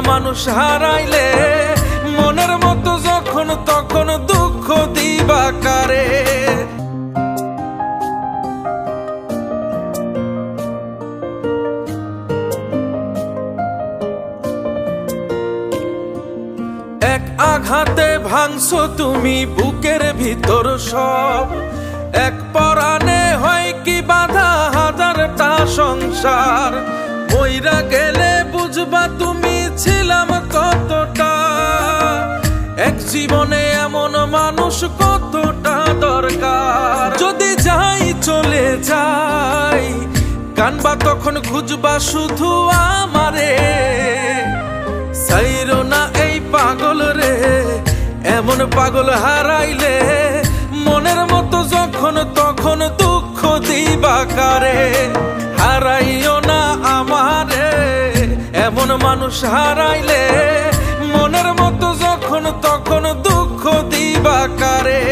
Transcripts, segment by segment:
মানুষ হারাইলে মনের মতো যখন তখন দুঃখ দিবা কারে। এক আঘাতে ভাঙছো তুমি বুকের ভিতর সব, এক পরাণে হয় কি বাধা হাজারটা সংসার। মইরা গেলে বুঝবা তুমি ছিলাম কতটা, এক জীবনে এমন মানুষ কতটা দরকার। যদি যাই চলে যাই কানবা তখন খুঁজবা শুধু আমারে, সাইরো না এই পাগল রে। এমন পাগল হারাইলে মনের মতো যখন তখন দুঃখ দিবা কারে। হারাইও না আমারে, এমন মানুষ হারাইলে মনের মতো যখন তখন দুঃখ দিবা কারে।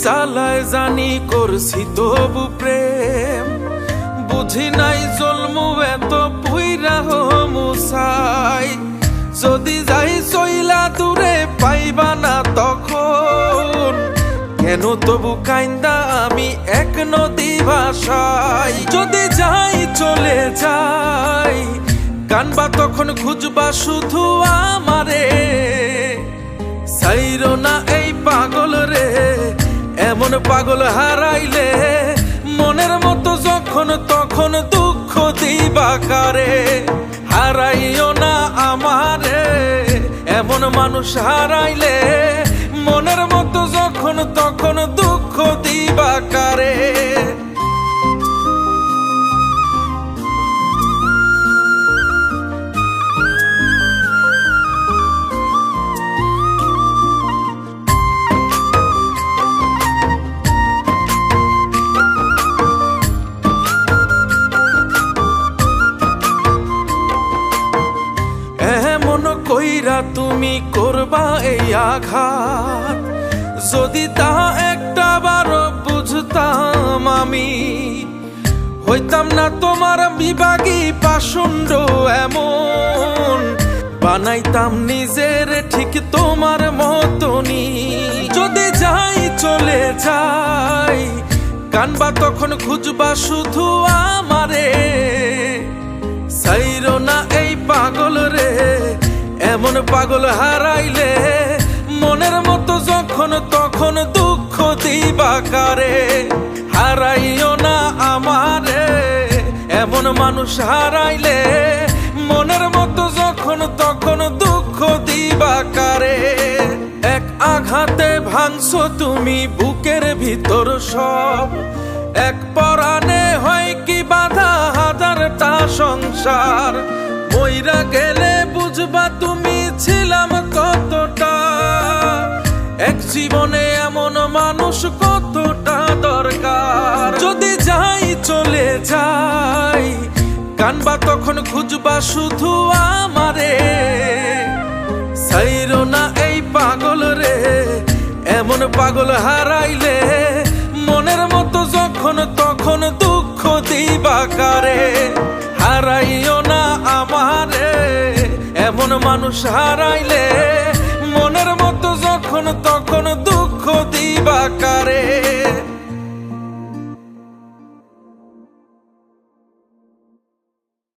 জ্বালায় জানি করছি তবু প্রেম, বুঝি নাই জন্মু এত পুইরা মুসাই। যদি যাই চইলা দূরে পাইবা না তখন, কেন তবু কাইন্দা আমি এক নদী ভাষাই। যদি যাই চলে যাই কানবা তখন খুঁজবা শুধু আমারে, সাইরো না এই পাগল রে। এমন পাগল হারাইলে মনের মতো যখন তখন দুঃখ দিবা কারে। হারাইও না আমারে, এমন মানুষ হারাইলে মনের মতো যখন তখন দুঃখ দিবা কারে। কইরা তুমি করবা এই আঘাত, যদি তা একটা বার বুঝতাম আমি হইতাম না তোমার বিভাগী পাষণ্ড এমন। বানাইতাম নিজের ঠিক তোমার মতনই। যদি যাই চলে যাই কানবা তখন খুঁজবা শুধু আমারে, সাইরো না এই পাগল রে। এমন পাগল হারাইলে মনের মতো যখন তখন দুঃখ দিবা কারে। হারাইও না আমারে, এমন মানুষ হারাইলে মনের মতো যখন তখন দুঃখ দিবা কারে। এক আঘাতে ভাঙছো তুমি বুকের ভিতর সব, এক পরাণে হয় কি বাধা হাজারটা সংসার। মইরা গেলে বুঝবা তুমি ছিলাম কতটা, এক জীবনে এমন মানুষ কতটা দরকার। যদি যাই চলে যাই কানবা তখন খুঁজবা শুধু আমারে, সাইরো না এই পাগল রে। এমন পাগল হারাইলে মনের মতো যখন তখন দুঃখ দিবা কারে। হারাইও না আমারে, এমন মানুষ হারাইলে মনের মতো যখন তখন দুঃখ দিবা কারে।